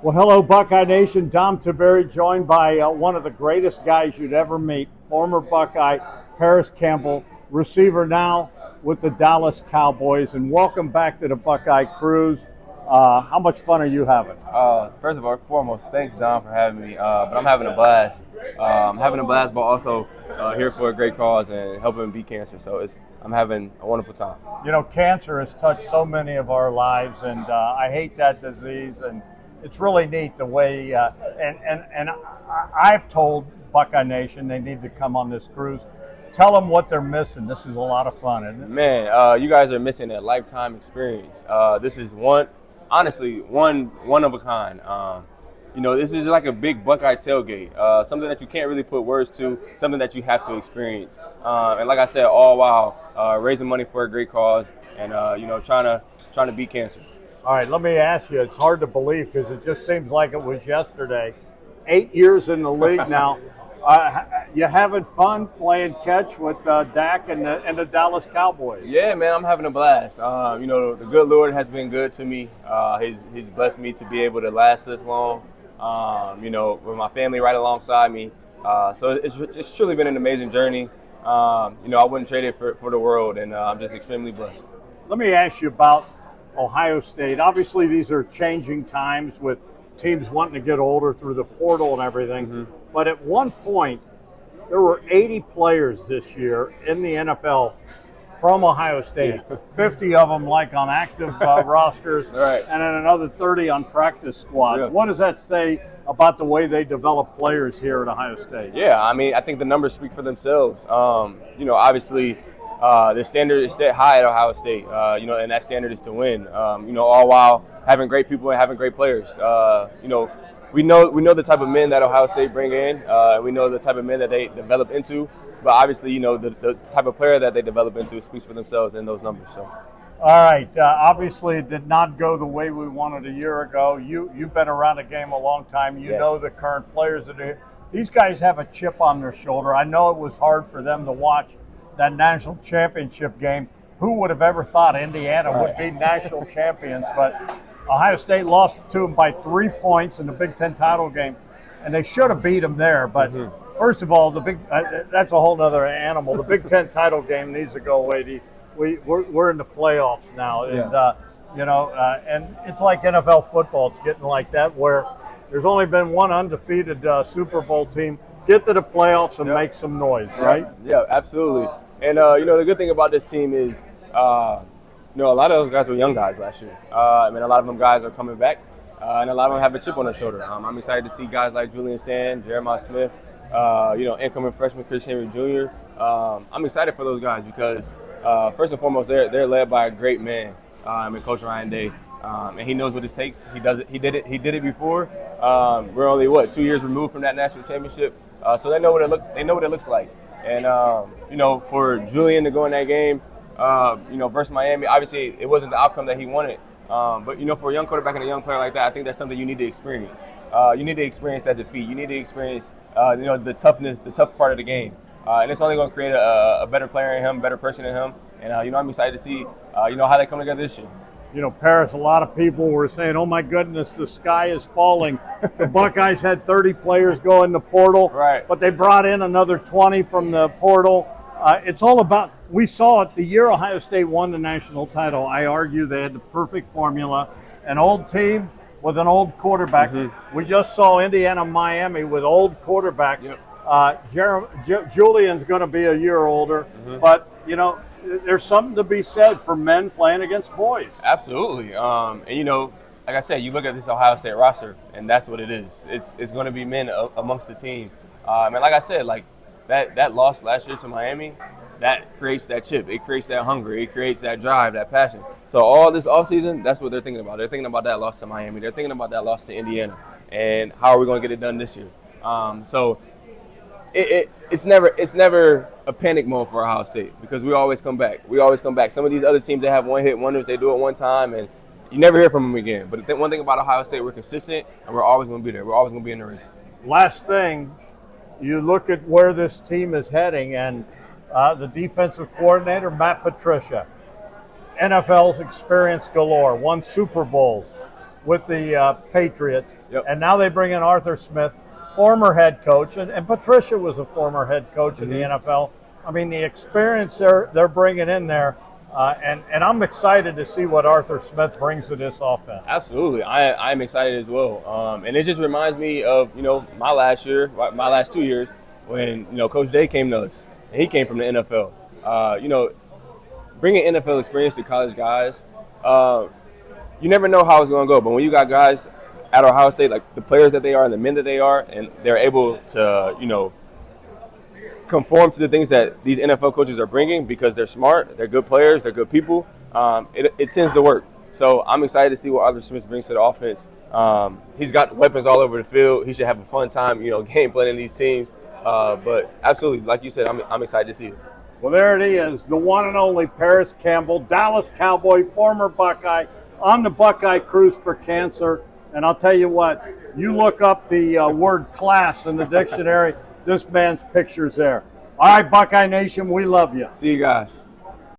Well, hello, Buckeye Nation. Dom Tiberi, joined by one of the greatest guys you'd ever meet, former Buckeye, Parris Campbell, receiver now with the Dallas Cowboys. And welcome back to the Buckeye Cruise. How much fun are you having? First of all, foremost, thanks, Dom, for having me. But I'm having a blast. But also here for a great cause and helping beat cancer. So I'm having a wonderful time. You know, cancer has touched so many of our lives, and I hate that disease. And it's really neat the way, I've told Buckeye Nation they need to come on this cruise. Tell them what they're missing. This is a lot of fun, isn't it? Man, you guys are missing a lifetime experience. This is one of a kind. This is like a big Buckeye tailgate, something that you can't really put words to, something that you have to experience. And like I said, all while raising money for a great cause and trying to beat cancer. All right, let me ask you. It's hard to believe because it just seems like it was yesterday. 8 years in the league now. You having fun playing catch with Dak and the Dallas Cowboys? Yeah, man, I'm having a blast. The good Lord has been good to me. He's blessed me to be able to last this long. With my family right alongside me. So it's truly been an amazing journey. I wouldn't trade it for the world, and I'm just extremely blessed. Let me ask you about Ohio State. Obviously, these are changing times with teams wanting to get older through the portal and everything. Mm-hmm. But at one point, there were 80 players this year in the NFL from Ohio State. Yeah. 50 of them like on active rosters, right, and then another 30 on practice squads. Yeah. What does that say about the way they develop players here at Ohio State? Yeah, I think the numbers speak for themselves. Obviously, the standard is set high at Ohio State, and that standard is to win, all while having great people and having great players. We know the type of men that Ohio State bring in. We know the type of men that they develop into. But obviously, the type of player that they develop into speaks for themselves in those numbers. So, all right. Obviously, it did not go the way we wanted a year ago. You've been around the game a long time. You know the current players that are here. These guys have a chip on their shoulder. I know it was hard for them to watch that national championship game. Who would have ever thought Indiana would be national champions? But Ohio State lost to them by 3 points in the Big Ten title game, and they should have beat them there. But first of all, that's a whole other animal. The Big Ten title game needs to go away. We're in the playoffs now, and and it's like NFL football. It's getting like that where there's only been one undefeated Super Bowl team get to the playoffs and make some noise, right? Yeah, absolutely. And the good thing about this team is, a lot of those guys were young guys last year. A lot of them guys are coming back, and a lot of them have a chip on their shoulder. I'm excited to see guys like Julian Sand, Jeremiah Smith, incoming freshman Chris Henry Jr. I'm excited for those guys because, first and foremost, they're led by a great man, Coach Ryan Day, and he knows what it takes. He does it. He did it before. We're only 2 years removed from that national championship, so they know what it looks like. And for Julian to go in that game, versus Miami, obviously it wasn't the outcome that he wanted. But for a young quarterback and a young player like that, I think that's something you need to experience. You need to experience that defeat. You need to experience, the toughness, the tough part of the game. And it's only going to create a better player in him, better person in him. And, I'm excited to see, how they come together this year. Parris, a lot of people were saying, oh, my goodness, the sky is falling. The Buckeyes had 30 players go in the portal, right, but they brought in another 20 from the portal. It's all about, we saw it the year Ohio State won the national title. I argue they had the perfect formula, an old team with an old quarterback. Mm-hmm. We just saw Indiana, Miami with old quarterbacks. Yep. Julian's going to be a year older, but, there's something to be said for men playing against boys. Absolutely. Like I said, you look at this Ohio State roster, and that's what it is. It's going to be men amongst the team. And like I said, like that loss last year to Miami, that creates that chip. It creates that hunger. It creates that drive, that passion. So all this offseason, that's what they're thinking about. They're thinking about that loss to Miami. They're thinking about that loss to Indiana. And how are we going to get it done this year? It's never a panic mode for Ohio State because we always come back. Some of these other teams that have one-hit wonders, they do it one time and you never hear from them again. But one thing about Ohio State, we're consistent and we're always going to be there. We're always going to be in the race. Last thing, you look at where this team is heading and the defensive coordinator, Matt Patricia, NFL's experience galore, won Super Bowls. with the Patriots, Yep. and now they bring in Arthur Smith, former head coach, and Patricia was a former head coach in the NFL. I mean, the experience they're bringing in there, and I'm excited to see what Arthur Smith brings to this offense. Absolutely, I'm excited as well, and it just reminds me of my last 2 years when Coach Day came to us, and he came from the NFL. Bringing NFL experience to college guys, you never know how it's going to go. But when you got guys at Ohio State, like the players that they are and the men that they are, and they're able to conform to the things that these NFL coaches are bringing because they're smart, they're good players, they're good people, it tends to work. So I'm excited to see what Arthur Smith brings to the offense. He's got weapons all over the field. He should have a fun time, game planning these teams. But absolutely, like you said, I'm excited to see it. Well, there it is, the one and only Parris Campbell, Dallas Cowboy, former Buckeye, on the Buckeye Cruise for Cancer. And I'll tell you what, you look up the word class in the dictionary, this man's picture's there. All right, Buckeye Nation, we love you. See you guys.